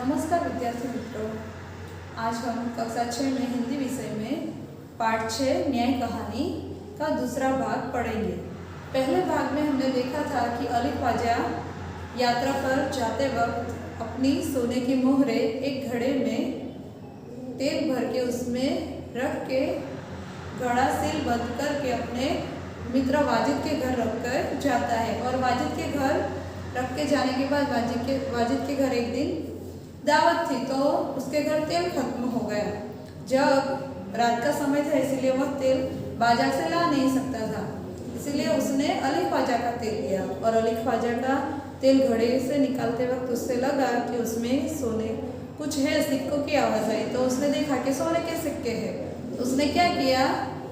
नमस्कार विद्यार्थी मित्रों, आज हम कक्षा 6 में हिंदी विषय में पाठ 6 न्याय कहानी का दूसरा भाग पढ़ेंगे। पहले भाग में हमने देखा था कि अली ख्वाजा यात्रा पर जाते वक्त अपनी सोने की मोहरें एक घड़े में तेल भर के उसमें रख के घड़ा सील बंद करके अपने मित्र वाजिद के घर रख कर जाता है। और वाजिद के घर रख के जाने के बाद वाजिद के घर एक दिन दावत थी, तो उसके घर तेल खत्म हो गया। जब रात का समय था इसलिए वह तेल बाजार से ला नहीं सकता था, इसलिए उसने अली ख्वाजा का तेल लिया। और अली ख्वाजा का तेल घड़े से निकालते वक्त उससे लगा कि उसमें सोने कुछ है, सिक्कों की आवाज़ आई। तो उसने देखा कि सोने के सिक्के हैं। तो उसने क्या किया,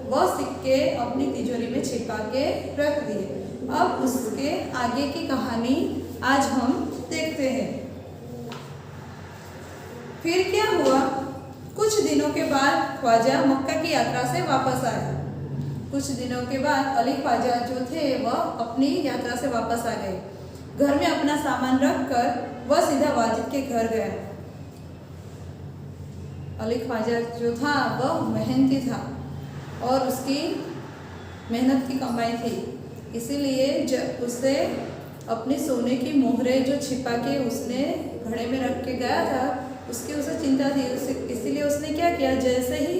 वह सिक्के अपनी तिजोरी में छिपा के रख दिए। अब उसके आगे की कहानी आज हम देखते हैं। फिर क्या हुआ, कुछ दिनों के बाद ख्वाजा मक्का की यात्रा से वापस आया। कुछ दिनों के बाद अली ख्वाजा जो थे वह अपनी यात्रा से वापस आ गए। घर में अपना सामान रखकर वह सीधा वाजिद के घर गया। अली ख्वाजा जो था वह मेहनती था और उसकी मेहनत की कमाई थी, इसीलिए जब उसे अपनी सोने की मोहरें जो छिपा के उसने घड़े में रख के गया था उसकी उसे चिंता थी। इसीलिए उसने क्या किया, जैसे ही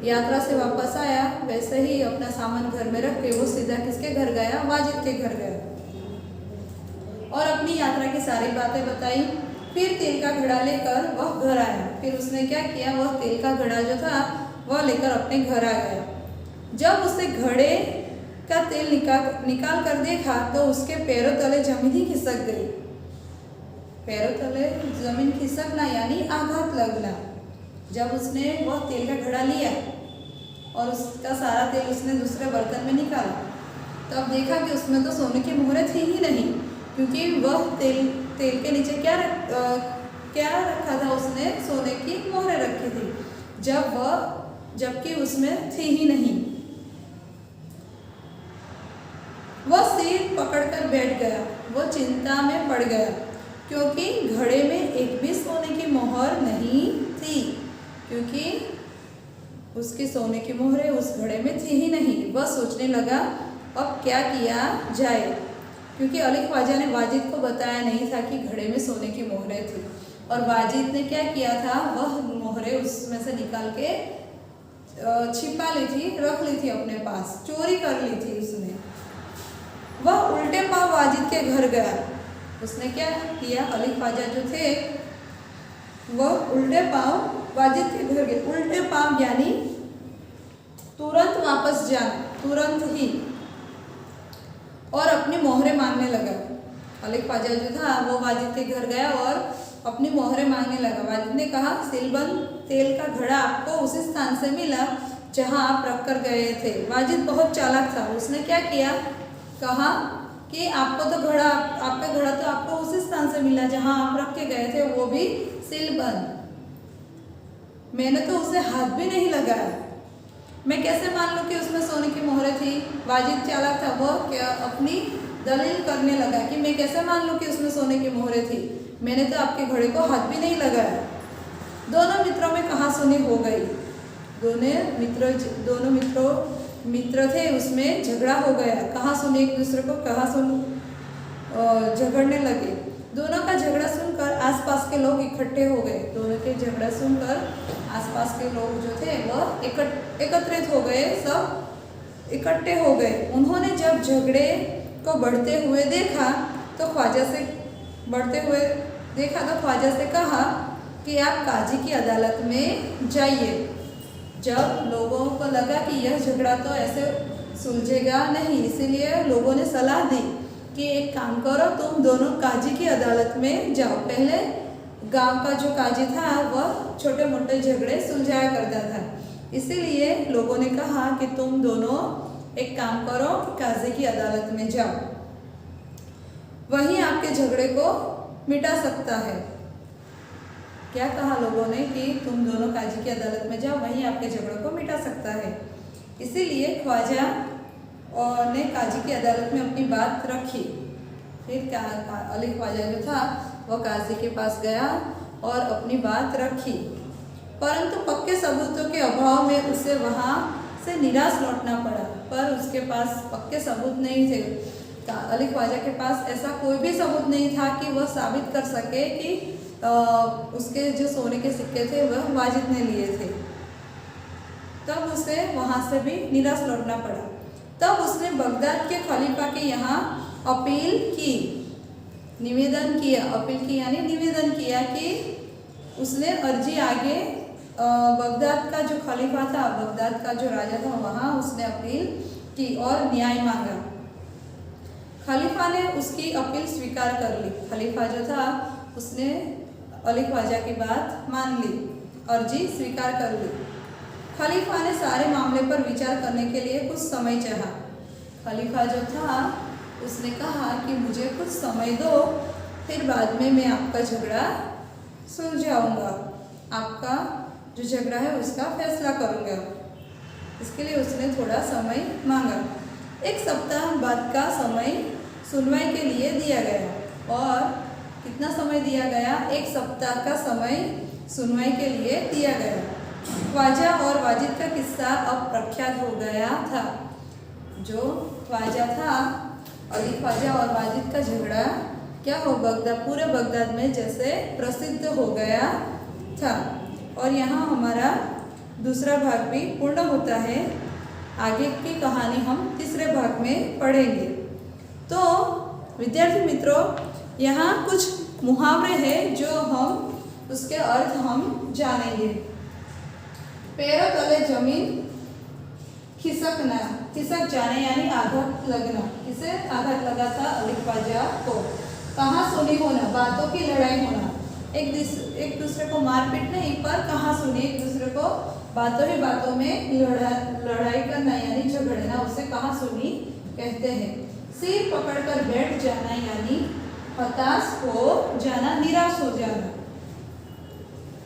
यात्रा से वापस आया वैसे ही अपना सामान घर में रख के वो सीधा किसके घर गया, वाजिद के घर गया और अपनी यात्रा की सारी बातें बताई। फिर तेल का घड़ा लेकर वह घर आया। फिर उसने क्या किया, वह तेल का घड़ा जो था वह लेकर अपने घर आ गया। जब उसे घड़े का तेल निकाल कर देखा तो उसके पैरों तले जमीन ही खिसक गई। पैरों तले जमीन खिसकना यानी आघात लगना। जब उसने वह तेल का घड़ा लिया और उसका सारा तेल उसने दूसरे बर्तन में निकाला, तब देखा कि उसमें तो सोने की मोहरें थी ही नहीं, क्योंकि वह तेल के नीचे क्या रखा था, उसने सोने की मोहरें रखी थी, जबकि उसमें थी ही नहीं। वह सिर पकड़कर बैठ गया। वह चिंता में पड़ गया क्योंकि घड़े में एक भी सोने की मोहर नहीं थी, क्योंकि उसकी सोने की मोहरें उस घड़े में थी ही नहीं। वह सोचने लगा अब क्या किया जाए, क्योंकि अली ख्वाजा ने वाजिद को बताया नहीं था कि घड़े में सोने की मोहरें थी। और वाजिद ने क्या किया था, वह मोहरें उसमें से निकाल के छिपा ली थी, रख ली थी अपने पास, चोरी कर ली थी उसने। वह उल्टे पांव वाजिद के घर गया। उसने क्या किया, अली ख्वाजा जो थे वह उल्टे पांव वाजिद के घर गए। उल्टे पांव यानी तुरंत वापस जाना, तुरंत ही, और अपनी मोहरें मांगने लगा। अली ख्वाजा जो था वो वाजिद के घर गया और अपनी मोहरें मांगने लगा। वाजिद ने कहा, सीलबंद तेल का घड़ा आपको उसी स्थान से मिला जहां आप रख कर गए थे। वाजिद बहुत चालाक था। उसने क्या किया, कहा कि आपका घड़ा तो आपको उसी स्थान से मिला जहां आप रख के गए थे, वो भी सीलबंद। मैंने तो उसे हाथ भी नहीं लगाया, मैं कैसे मान लूं कि उसमें सोने की मोहरें थी। वाजिद चालाक था, वो क्या अपनी दलील करने लगा कि मैं कैसे मान लूं कि उसमें सोने की मोहरें थी, मैंने तो आपके घड़े को हाथ भी नहीं लगाया। दोनों मित्रों में कहासुनी हो गई। दोनों मित्र थे, उसमें झगड़ा हो गया। कहासुनी, एक दूसरे को झगड़ने लगे। दोनों का झगड़ा सुनकर आसपास के लोग इकट्ठे हो गए। दोनों के झगड़ा सुनकर आसपास के लोग जो थे वह एकत्रित हो गए, सब इकट्ठे हो गए। उन्होंने जब झगड़े को बढ़ते हुए देखा तो ख्वाजा से कहा कि आप काजी की अदालत में जाइए। जब लोगों को लगा कि यह झगड़ा तो ऐसे सुलझेगा नहीं, इसीलिए लोगों ने सलाह दी कि एक काम करो, तुम दोनों काजी की अदालत में जाओ। पहले गांव का जो काजी था वह छोटे मोटे झगड़े सुलझाया करता था, इसीलिए लोगों ने कहा कि तुम दोनों एक काम करो कि काजी की अदालत में जाओ, वही आपके झगड़े को मिटा सकता है। क्या कहा लोगों ने कि तुम दोनों काजी की अदालत में जाओ, वहीं आपके झगड़ों को मिटा सकता है। इसीलिए ख्वाजा ने काजी की अदालत में अपनी बात रखी। फिर अली ख्वाजा जो था वह काजी के पास गया और अपनी बात रखी, परंतु पक्के सबूतों के अभाव में उसे वहाँ से निराश लौटना पड़ा। पर उसके पास पक्के सबूत नहीं थे। अली ख्वाजा के पास ऐसा कोई भी सबूत नहीं था कि वह साबित कर सके कि उसके जो सोने के सिक्के थे वह वाजिद ने लिए थे। तब उसे वहाँ से भी निराश लौटना पड़ा। तब उसने बगदाद के खलीफा के यहाँ अपील की, निवेदन किया। अपील की यानी निवेदन किया कि उसने अर्जी आगे बगदाद का जो खलीफा था, बगदाद का जो राजा था, वहाँ उसने अपील की और न्याय मांगा। खलीफा ने उसकी अपील स्वीकार कर ली। खलीफा जो था उसने अली ख्वाजा की बात मान ली, अर्जी स्वीकार कर ली। खलीफा ने सारे मामले पर विचार करने के लिए कुछ समय चाहा। खलीफा जो था उसने कहा कि मुझे कुछ समय दो, फिर बाद में मैं आपका झगड़ा सुलझाऊंगा, आपका जो झगड़ा है उसका फैसला करूंगा। इसके लिए उसने थोड़ा समय मांगा। 1 सप्ताह बाद का समय सुनवाई के लिए दिया गया। और कितना समय दिया गया? 1 सप्ताह का समय सुनवाई के लिए दिया गया। ख्वाजा और वाजिद का किस्सा अब प्रख्यात हो गया था। जो ख्वाजा था, अली ख्वाजा और वाजिद का झगड़ा क्या हो बगदाद, पूरे बगदाद में जैसे प्रसिद्ध हो गया था। और यहाँ हमारा दूसरा भाग भी पूर्ण होता है। आगे की कहानी हम तीसरे भाग में पढ़ेंगे। तो विद्यार्थी मित्रों, यहाँ कुछ मुहावरे हैं जो हम उसके अर्थ हम जानेंगे। पैरों तले जमीन खिसकना, खिसक जाने यानी आघात लगना। किसे आघात लगा था? अली ख्वाजा को। कहासुनी होना, बातों की लड़ाई होना, एक दूसरे को मारपीट नहीं पर कहासुनी, एक दूसरे को बातों ही बातों में लड़ाई करना यानी झगड़ना, उसे कहासुनी कहते हैं। सिर पकड़कर बैठ जाना यानी हताश हो जाना, निराश हो जाना।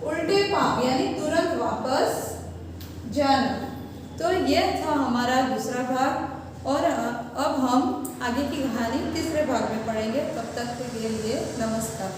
उल्टे पांव यानी तुरंत वापस जाना। तो यह था हमारा दूसरा भाग और अब हम आगे की कहानी तीसरे भाग में पढ़ेंगे। तब तक के लिए नमस्कार।